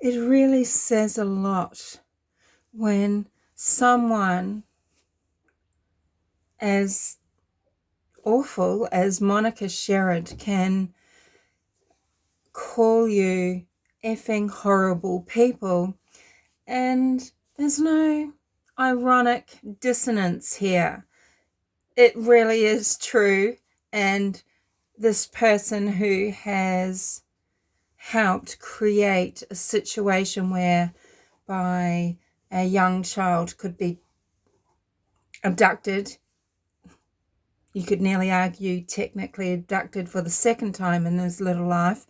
It really says a lot when someone as awful as Monica Sherrod can call you effing horrible people, and there's no ironic dissonance here. It really is true, and this person who has helped create a situation whereby a young child could be abducted, you could nearly argue technically abducted for the second time in his little life,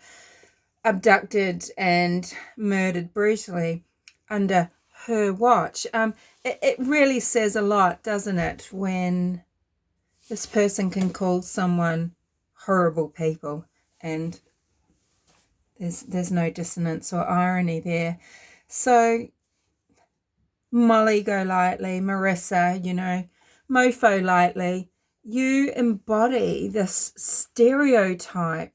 abducted and murdered brutally under her watch. It really says a lot, doesn't it, when this person can call someone horrible people, and there's no dissonance or irony there. So Molly Golightly, Marissa, MoFoLightly, you embody this stereotype,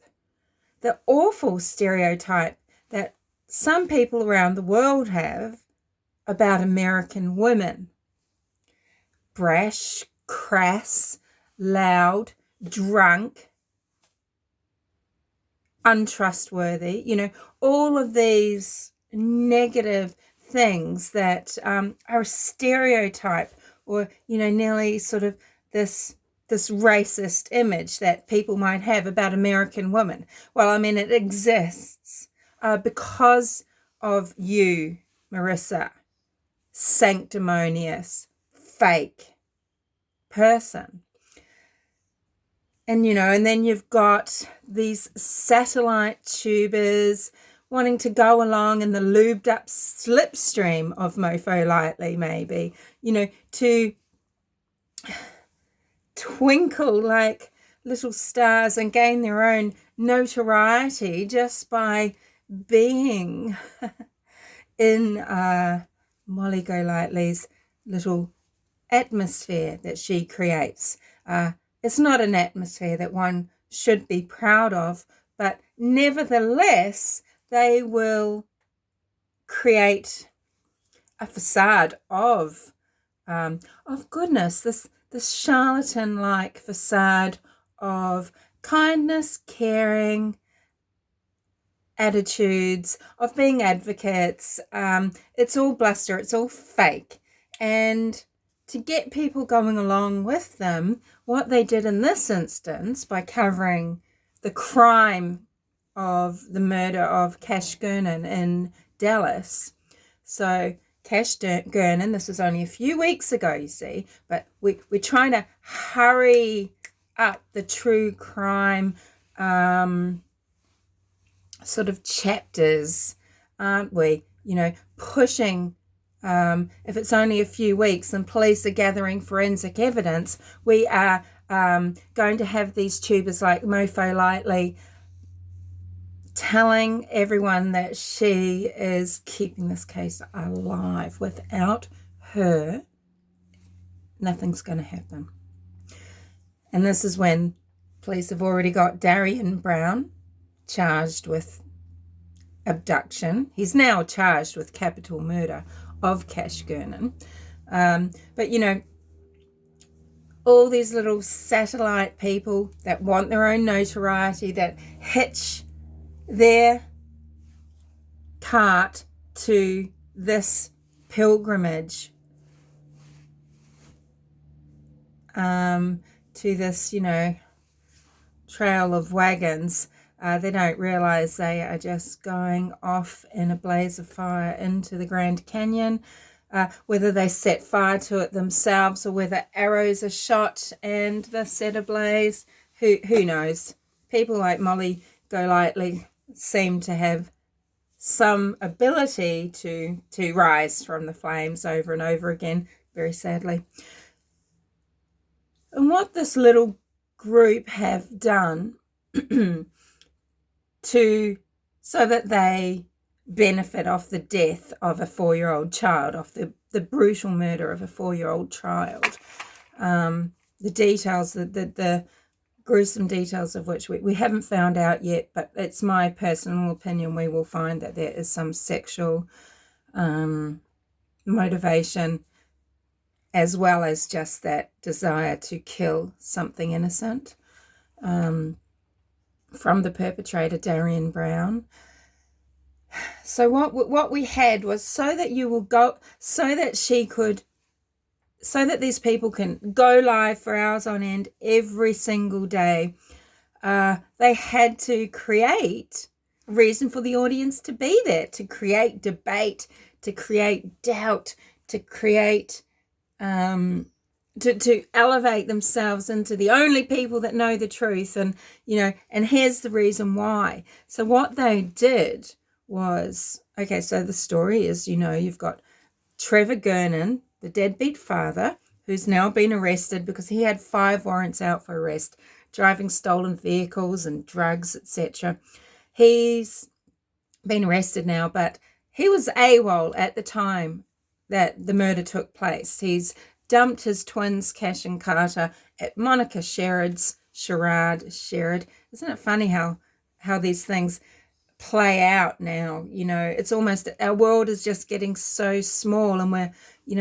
the awful stereotype that some people around the world have about American women. Brash, crass, loud, drunk, untrustworthy, all of these negative things that are a stereotype, or nearly sort of this racist image that people might have about American women. Well, I mean, it exists because of you, Marissa, sanctimonious, fake person. And, and then you've got these satellite tubers wanting to go along in the lubed up slipstream of MoFoLightly, maybe, to twinkle like little stars and gain their own notoriety just by being in Molly Golightly's little atmosphere that she creates. It's not an atmosphere that one should be proud of, but nevertheless, they will create a facade of goodness, this charlatan-like facade of kindness, caring, attitudes, of being advocates. It's all bluster, it's all fake. And to get people going along with them, what they did in this instance by covering the crime of the murder of Cash Gernon in Dallas. So Cash Gernon, this was only a few weeks ago, you see, but we're trying to hurry up the true crime sort of chapters, aren't we? Pushing, if it's only a few weeks and police are gathering forensic evidence, we are going to have these tubers like MoFoLightly telling everyone that she is keeping this case alive. Without her, nothing's going to happen. And this is when police have already got Darriynn Brown charged with abduction. He's now charged with capital murder of Cash Gernon. But, all these little satellite people that want their own notoriety, that hitch their cart to this pilgrimage, to this, trail of wagons, they don't realize they are just going off in a blaze of fire into the Grand Canyon. Whether they set fire to it themselves or whether arrows are shot and they're set ablaze, who knows? People like Molly Golightly seem to have some ability to rise from the flames over and over again, very sadly. And what this little group have done so that they benefit off the death of a 4-year-old child, off the brutal murder of a 4-year-old child. The details, the gruesome details of which we haven't found out yet, but it's my personal opinion we will find that there is some sexual motivation, as well as just that desire to kill something innocent from the perpetrator, Darriynn Brown. So what we had was so that these people can go live for hours on end every single day. They had to create a reason for the audience to be there, to create debate, to create doubt, to create to elevate themselves into the only people that know the truth. And and here's the reason why. So what they did was, okay, so the story is, you've got Trevor Gernon, the deadbeat father, who's now been arrested because he had 5 warrants out for arrest, driving stolen vehicles and drugs, etc. He's been arrested now, but he was AWOL at the time that the murder took place. He's dumped his twins, Cash and Carter, at Monica Sherrod's Sherrod. Isn't it funny how these things play out now? It's almost, our world is just getting so small, and we're,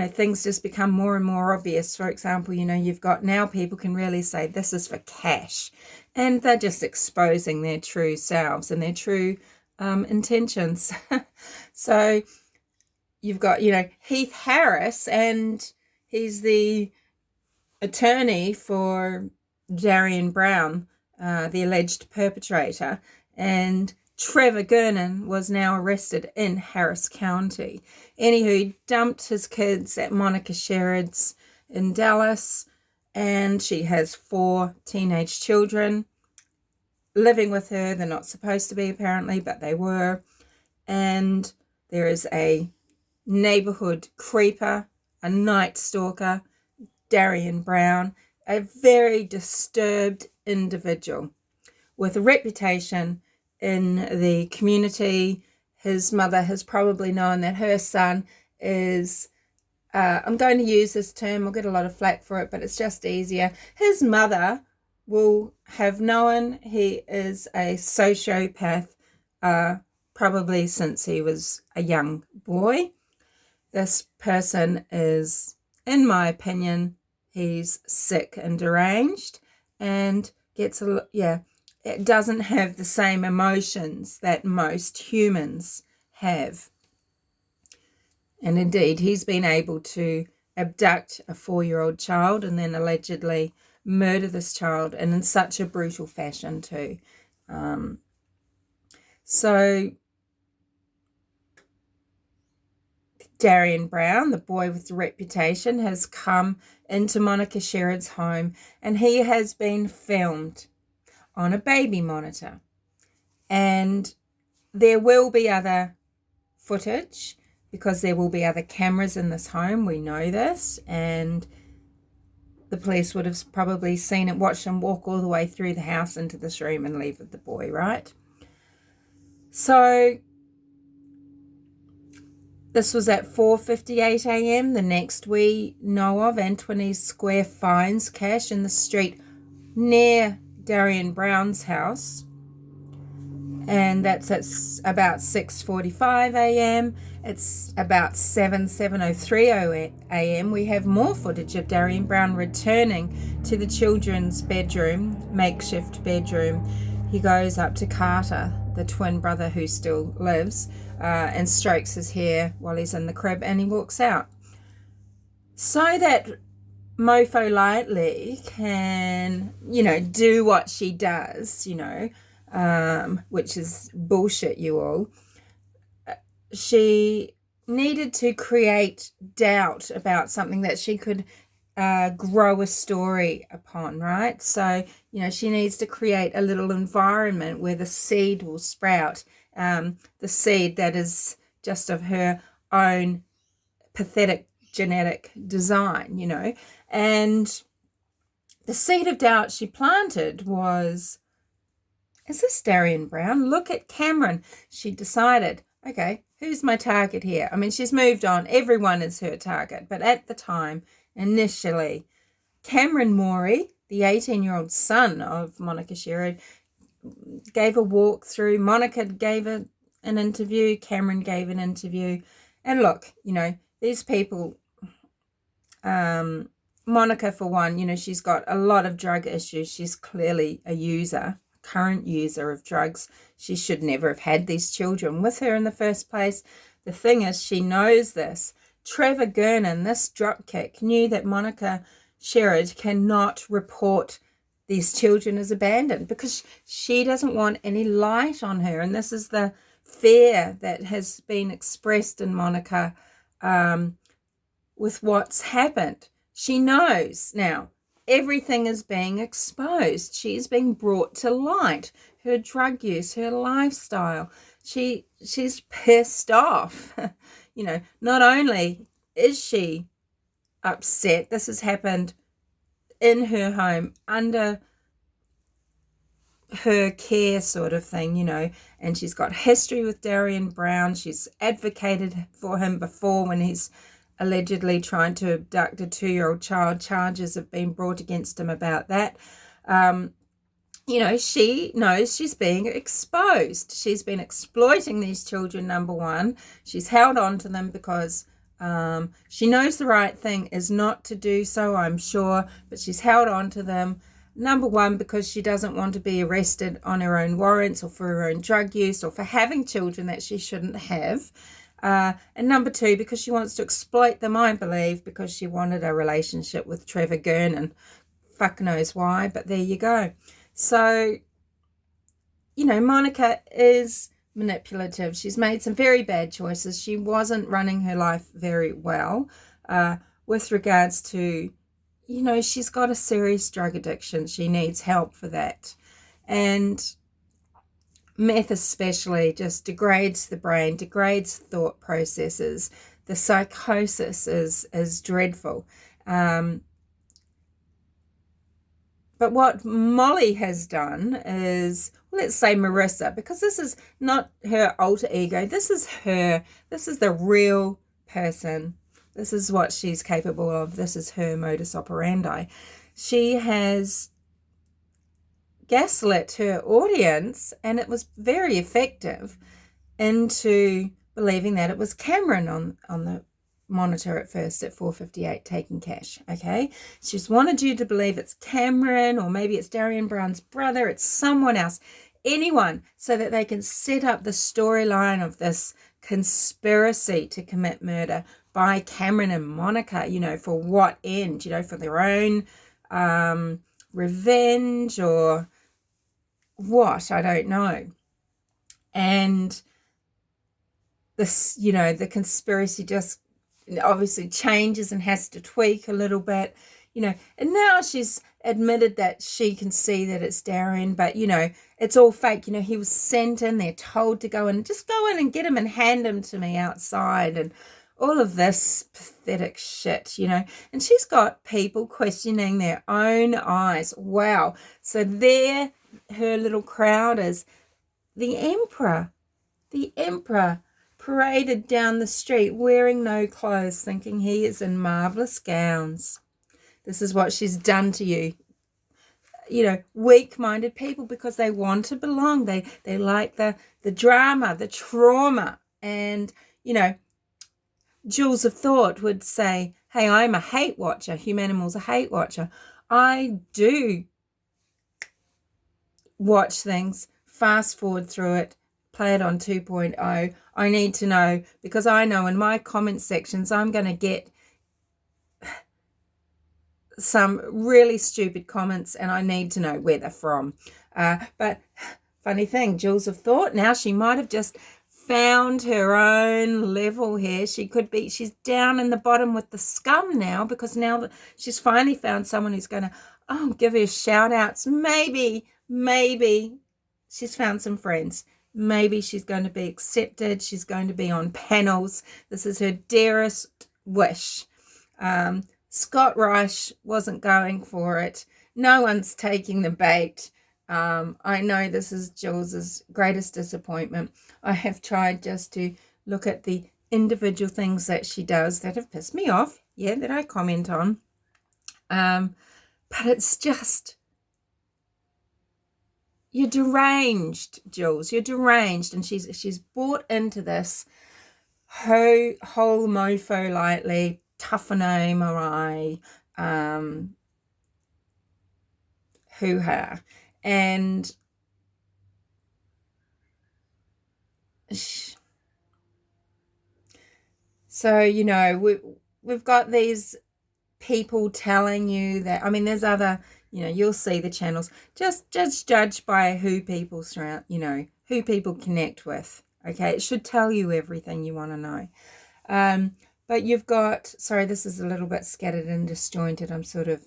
things just become more and more obvious. For example, you've got now people can really say this is for cash, and they're just exposing their true selves and their true intentions. So you've got, Heath Harris, and he's the attorney for Darriynn Brown, the alleged perpetrator, and Trevor Gernon was now arrested in Harris County. Anywho, he dumped his kids at Monica Sherrod's in Dallas, and she has 4 teenage children living with her. They're not supposed to be, apparently, but they were. And there is a neighborhood creeper, a night stalker, Darriynn Brown, a very disturbed individual with a reputation in the community. His mother has probably known that her son is, I'm going to use this term, I'll get a lot of flack for it, but it's just easier. His mother will have known he is a sociopath, probably since he was a young boy. This person is, in my opinion, he's sick and deranged, and it doesn't have the same emotions that most humans have. And indeed, he's been able to abduct a 4-year-old child and then allegedly murder this child, and in such a brutal fashion too. So Darriynn Brown, the boy with the reputation, has come into Monica Sherrod's home, and he has been filmed on a baby monitor. And there will be other footage, because there will be other cameras in this home. We know this, and the police would have probably seen it, watched him walk all the way through the house into this room and leave with the boy, right? So this was at 4:58 a.m. The next we know of, Anthony's Square finds Cash in the street near Darriynn Brown's house, and that's at about 6:45 a.m. It's about 7:03 a.m. We have more footage of Darriynn Brown returning to the children's bedroom, makeshift bedroom. He goes up to Carter, the twin brother who still lives, and strokes his hair while he's in the crib, and he walks out. So that MoFoLightly can, do what she does, which is bullshit, you all. She needed to create doubt about something that she could grow a story upon, right? So, she needs to create a little environment where the seed will sprout, the seed that is just of her own pathetic genetic design, and the seed of doubt she planted was, is this Darriynn Brown? Look at Kamron. She decided, okay, who's my target here? I mean, she's moved on. Everyone is her target. But at the time, initially, Kamron Morey, the 18-year-old son of Monica Sherrod, gave a walk through. Monica gave an interview. Kamron gave an interview. And look, you know, these people, Monica, for one, you know, she's got a lot of drug issues. She's clearly a user, current user of drugs. She should never have had these children with her in the first place. The thing is, she knows this. Trevor Gernon, this dropkick, knew that Monica Sherrod cannot report these children as abandoned because she doesn't want any light on her. And this is the fear that has been expressed in Monica with what's happened. She knows now everything is being exposed. She's being brought to light. Her drug use, her lifestyle. She's pissed off. You know, not only is she upset, this has happened in her home under her care sort of thing, you know, and she's got history with Darriynn Brown. She's advocated for him before when he's allegedly trying to abduct a 2-year-old child. Charges have been brought against him about that. You know, she knows she's being exposed. She's been exploiting these children, number one. She's held on to them because she knows the right thing is not to do so, I'm sure, but she's held on to them. Number one, because she doesn't want to be arrested on her own warrants or for her own drug use or for having children that she shouldn't have. And number two, because she wants to exploit them, I believe, because she wanted a relationship with Trevor Gernon. Fuck knows why, but there you go. So, you know, Monica is manipulative. She's made some very bad choices. She wasn't running her life very well with regards to, you know, she's got a serious drug addiction. She needs help for that. And meth especially just degrades the brain, degrades thought processes. The psychosis is dreadful. But what Molly has done is, well, let's say Marissa, because this is not her alter ego. This is her. This is the real person. This is what she's capable of. This is her modus operandi. She has gaslit her audience, and it was very effective, into believing that it was Kamron on the monitor at first at 4:58 taking cash. Okay, she just wanted you to believe it's Kamron, or maybe it's Darriynn Brown's brother, it's someone else, anyone, so that they can set up the storyline of this conspiracy to commit murder by Kamron and Monica, you know, for what end, you know, for their own revenge or what, I don't know. And this, you know, the conspiracy just obviously changes and has to tweak a little bit, you know, and now she's admitted that she can see that it's Darriynn, but, you know, it's all fake. You know, he was sent in there, told to go in, just go in and get him and hand him to me outside, and all of this pathetic shit, you know, and she's got people questioning their own eyes. Wow. So there her little crowd is. The emperor paraded down the street wearing no clothes, thinking he is in marvelous gowns. This is what she's done to you. You know, weak-minded people, because they want to belong. They like the drama, the trauma. And, you know, Jules of Thought would say, hey, I'm a hate watcher. Humanimal's a hate watcher. I do watch things, fast forward through it, play it on 2.0. I need to know, because I know in my comment sections I'm going to get some really stupid comments, and I need to know where they're from. But funny thing, Jules of Thought, now she might have just found her own level here. She's down in the bottom with the scum now, because now that she's finally found someone who's going to, give her shout outs. Maybe she's found some friends. Maybe she's going to be accepted. She's going to be on panels. This is her dearest wish. Scott Reich wasn't going for it. No one's taking the bait. I know this is Jules's greatest disappointment. I have tried just to look at the individual things that she does that have pissed me off, that I comment on. But it's just, you're deranged, Jules. You're deranged. And she's bought into this whole MoFoLightly, toughen MRI, hoo-ha. And so, you know, we've got these people telling you that, I mean, there's other, you know, you'll see the channels, just judge by who people surround, you know, who people connect with. Okay, it should tell you everything you want to know. But you've got, sorry, this is a little bit scattered and disjointed. I'm sort of,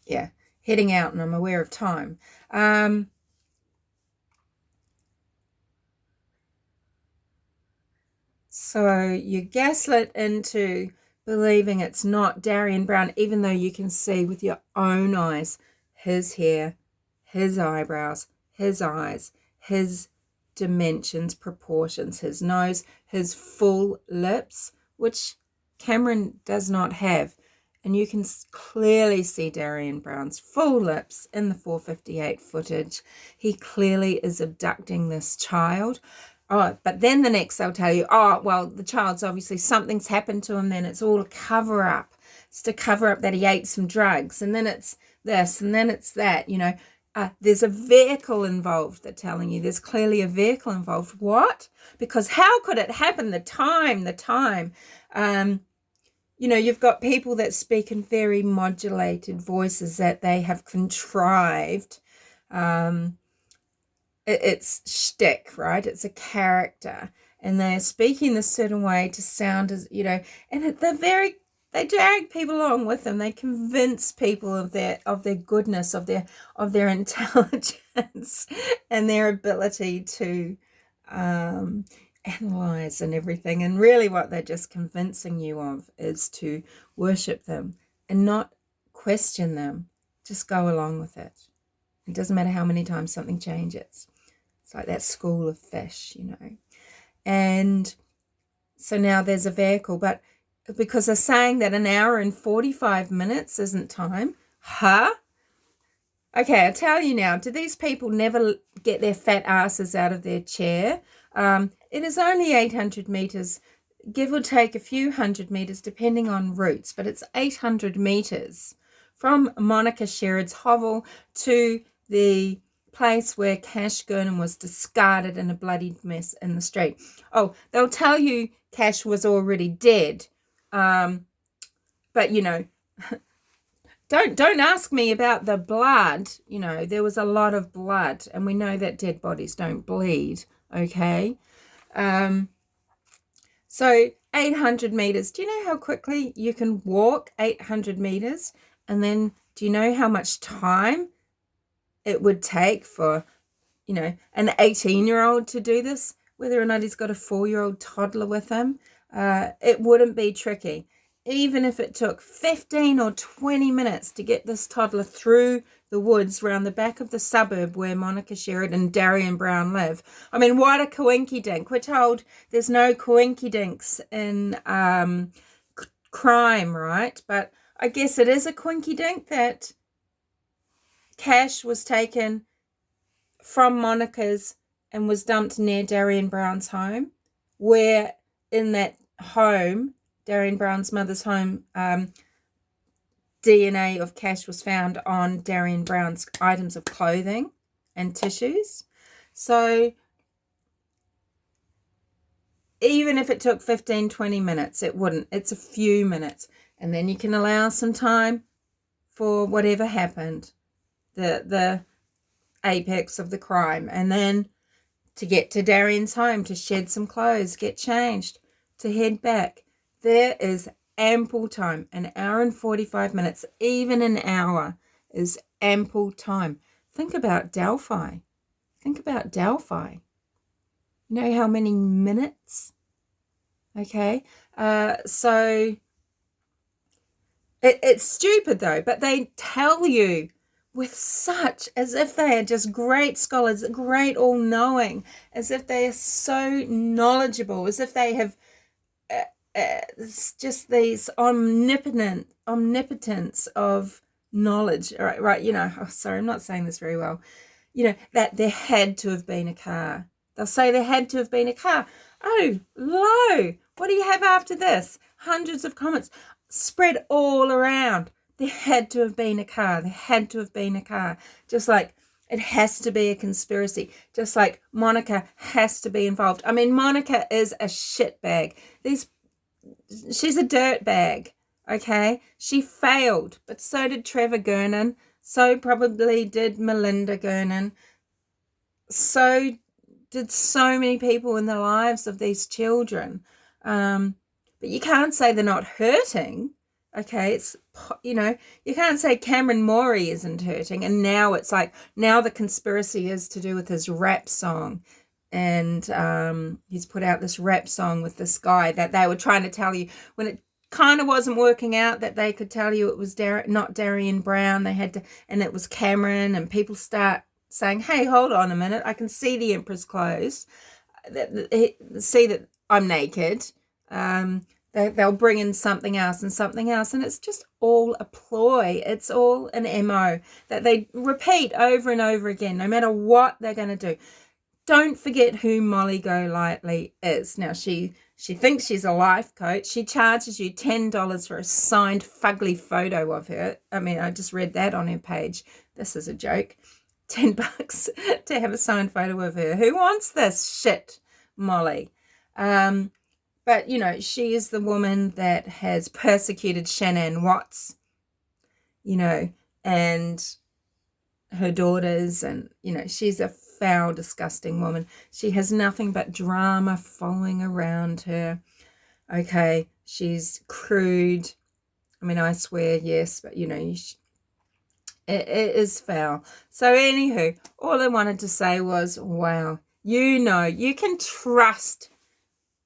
yeah, heading out and I'm aware of time. So you gaslit into believing it's not Darriynn Brown, even though you can see with your own eyes his hair, his eyebrows, his eyes, his dimensions, proportions, his nose, his full lips, which Kamron does not have. And you can clearly see Darriynn Brown's full lips in the 458 footage. He clearly is abducting this child. Oh, but then the next they'll tell you, oh, well, the child's obviously, something's happened to him, then it's all a cover up. It's to cover up that he ate some drugs, and then it's this, and then it's that, you know. There's a vehicle involved, they're telling you. There's clearly a vehicle involved. What? Because how could it happen? The time. You know, you've got people that speak in very modulated voices that they have contrived. It's shtick, right? It's a character, and they're speaking a certain way to sound as, you know, and they drag people along with them. They convince people of their goodness, of their intelligence and their ability to analyze and everything. And really what they're just convincing you of is to worship them and not question them. Just go along with it. It doesn't matter how many times something changes. It's like that school of fish, you know. And so now there's a vehicle, but because they're saying that an hour and 45 minutes isn't time. Huh? Okay, I tell you now, do these people never get their fat asses out of their chair? It is only 800 meters, give or take a few hundred meters, depending on routes, but it's 800 meters from Monica Sherrod's hovel to the place where Cash Gernon was discarded in a bloodied mess in the street. Oh, they'll tell you Cash was already dead. But, you know, don't ask me about the blood. You know, there was a lot of blood, and we know that dead bodies don't bleed, okay? So 800 meters. Do you know how quickly you can walk 800 meters? And then do you know how much time it would take for, you know, an 18-year-old to do this, whether or not he's got a 4-year-old toddler with him? It wouldn't be tricky. Even if it took 15 or 20 minutes to get this toddler through the woods around the back of the suburb where Monica Sherrod and Darriynn Brown live. I mean, what a coinky-dink. We're told there's no coinky-dinks in crime, right? But I guess it is a coinky-dink that Cash was taken from Monica's and was dumped near Darriynn Brown's home, where in that home, Darriynn Brown's mother's home, DNA of Cash was found on Darriynn Brown's items of clothing and tissues. So even if it took 15, 20 minutes, it wouldn't. It's a few minutes. And then you can allow some time for whatever happened, the apex of the crime. And then to get to Darriyn's home, to shed some clothes, get changed, to head back. There is ample time. An hour and 45 minutes, even an hour, is ample time. Think about Delphi. Think about Delphi. You know how many minutes? Okay. So it's stupid though, but they tell you with such, as if they are just great scholars, great all-knowing, as if they are so knowledgeable, as if they have it's just these omnipotence of knowledge. Right, oh, sorry, I'm not saying this very well. That there had to have been a car. They'll say there had to have been a car. Oh, lo, what do you have after this? Hundreds of comments spread all around. There had to have been a car. There had to have been a car. Just like it has to be a conspiracy. Just like Monica has to be involved. I mean, Monica is a shitbag. She's a dirtbag, okay? She failed, but so did Trevor Gernon. So probably did Melinda Gernon. So did so many people in the lives of these children. But you can't say they're not hurting, okay? It's, you can't say Kamron Morey isn't hurting. And now it's like, now the conspiracy is to do with his rap song. And he's put out this rap song with this guy that they were trying to tell you when it kind of wasn't working out, that they could tell you it was not Darriynn Brown. They had to, and it was Kamron, and people start saying, hey, hold on a minute, I can see the Emperor's clothes, see that I'm naked. They'll bring in something else, and it's just all a ploy. It's all an MO that they repeat over and over again, no matter what they're going to do. Don't forget who Molly Golightly is. Now, she thinks she's a life coach. She charges you $10 for a signed fugly photo of her. I mean, I just read that on her page. This is a joke. $10 to have a signed photo of her. Who wants this shit, Molly? But, she is the woman that has persecuted Shannon Watts, and her daughters, and, she's a foul, disgusting woman. She has nothing but drama following around her. Okay, she's crude. I mean, I swear, yes, but, it is foul. So, anywho, all I wanted to say was, wow, you can trust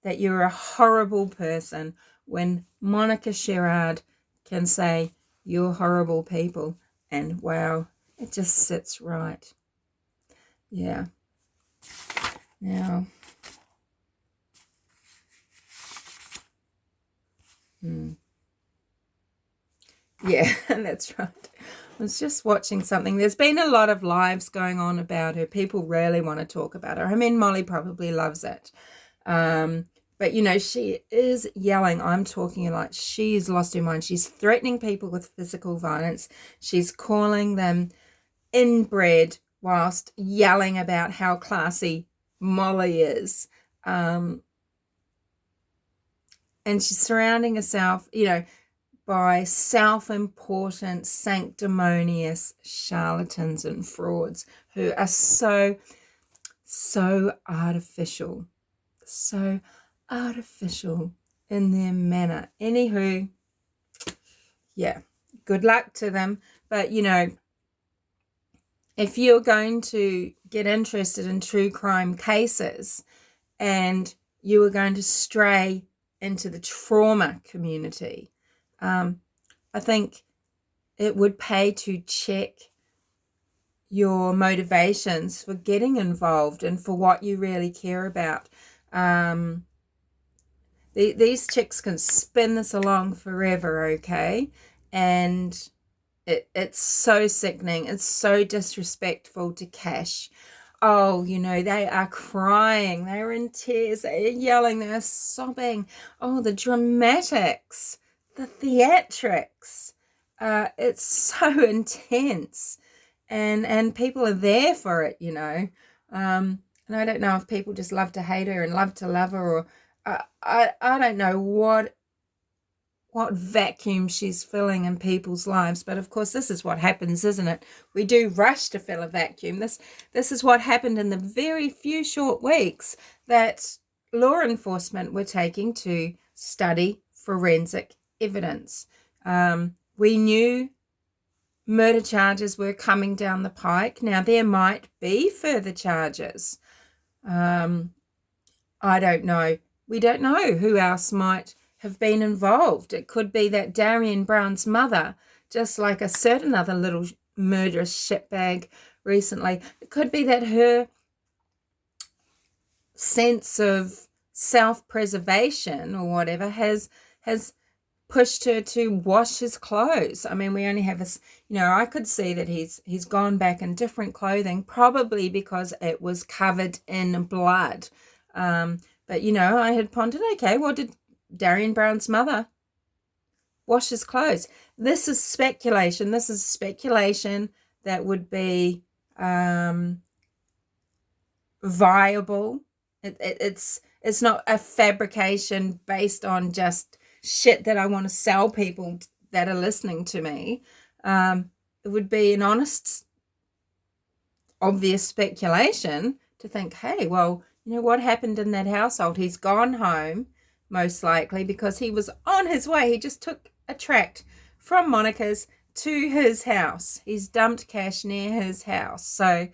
that you're a horrible person when Monica Sherrard can say you're horrible people. And wow, it just sits right. Yeah. Now. Yeah, that's right. I was just watching something. There's been a lot of lives going on about her. People really want to talk about her. I mean, Molly probably loves it. But, she is yelling. I'm talking like she's lost her mind. She's threatening people with physical violence. She's calling them inbred whilst yelling about how classy Molly is. And she's surrounding herself, by self-important, sanctimonious charlatans and frauds who are so artificial. So artificial in their manner. Anywho, yeah, good luck to them. But, if you're going to get interested in true crime cases and you are going to stray into the trauma community, I think it would pay to check your motivations for getting involved and for what you really care about. These chicks can spin this along forever, okay? And it's so sickening. It's so disrespectful to Cash. Oh, they are crying. They're in tears. They're yelling. They're sobbing. Oh, the dramatics. The theatrics. It's so intense. And people are there for it, And I don't know if people just love to hate her and love to love her, or I don't know what vacuum she's filling in people's lives. But of course, this is what happens, isn't it? We do rush to fill a vacuum. This is what happened in the very few short weeks that law enforcement were taking to study forensic evidence. We knew murder charges were coming down the pike. Now, there might be further charges. I don't know. We don't know who else might have been involved. It could be that Darriynn Brown's mother, just like a certain other little murderous shitbag recently, it could be that her sense of self-preservation or whatever has pushed her to wash his clothes. I mean, we only have this, I could see that he's gone back in different clothing, probably because it was covered in blood. But, I had pondered, okay, well, did Darriynn Brown's mother wash his clothes? This is speculation. This is speculation that would be viable. It's not a fabrication based on just shit that I want to sell people that are listening to me. It would be an honest, obvious speculation to think, hey, well, what happened in that household? He's gone home, most likely, because he was on his way. He just took a tract from Monica's to his house. He's dumped cash near his house. So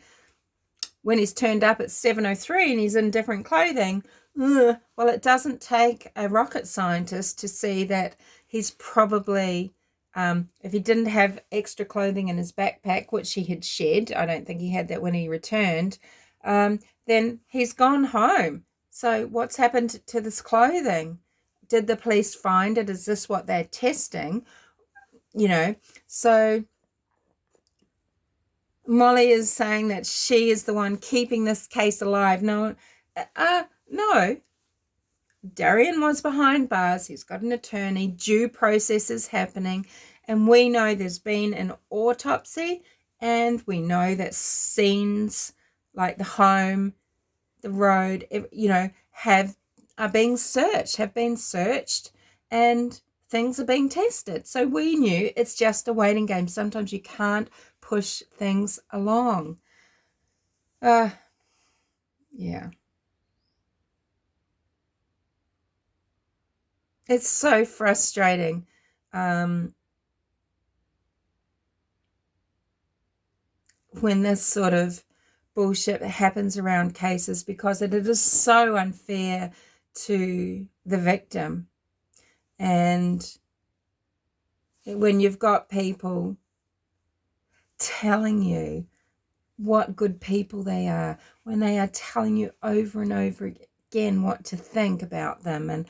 when he's turned up at 7:03 and he's in different clothing, well, it doesn't take a rocket scientist to see that he's probably, if he didn't have extra clothing in his backpack, which he had shed, I don't think he had that when he returned, then he's gone home. So what's happened to this clothing? Did the police find it? Is this what they're testing? So Molly is saying that she is the one keeping this case alive. No. Darriynn was behind bars. He's got an attorney. Due process is happening. And we know there's been an autopsy. And we know that scenes like the home, the road, have been searched. And things are being tested. So we knew it's just a waiting game. Sometimes you can't push things along. Yeah. It's so frustrating. When this sort of bullshit happens around cases, because it is so unfair to the victim. And when you've got people telling you what good people they are, when they are telling you over and over again what to think about them, and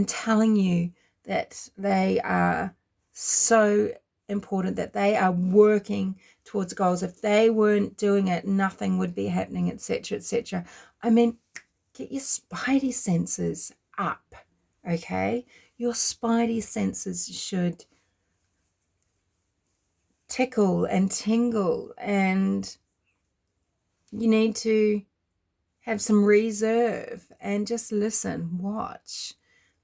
telling you that they are so important, that they are working towards goals. If they weren't doing it, nothing would be happening, etc., etc. I mean, get your spidey senses up, okay? Your spidey senses should tickle and tingle, and you need to have some reserve and just listen, watch,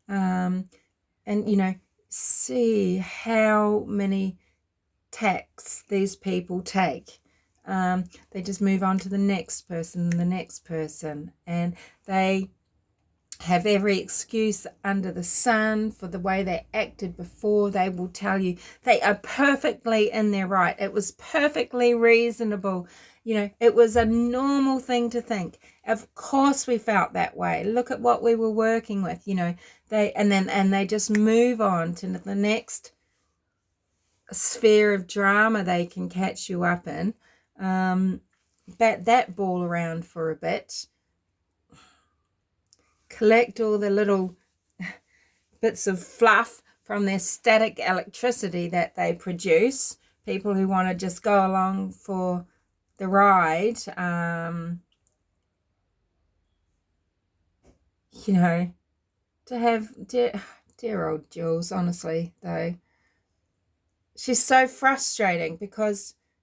and see how many tacks these people take. They just move on to the next person, and they have every excuse under the sun for the way they acted before. They will tell you they are perfectly in their right. It was perfectly reasonable. It was a normal thing to think. Of course we felt that way. Look at what we were working with. They just move on to the next sphere of drama they can catch you up in. Bat that ball around for a bit. Collect all the little bits of fluff from their static electricity that they produce. People who want to just go along for the ride, to have dear old Jules, honestly, though. She's so frustrating because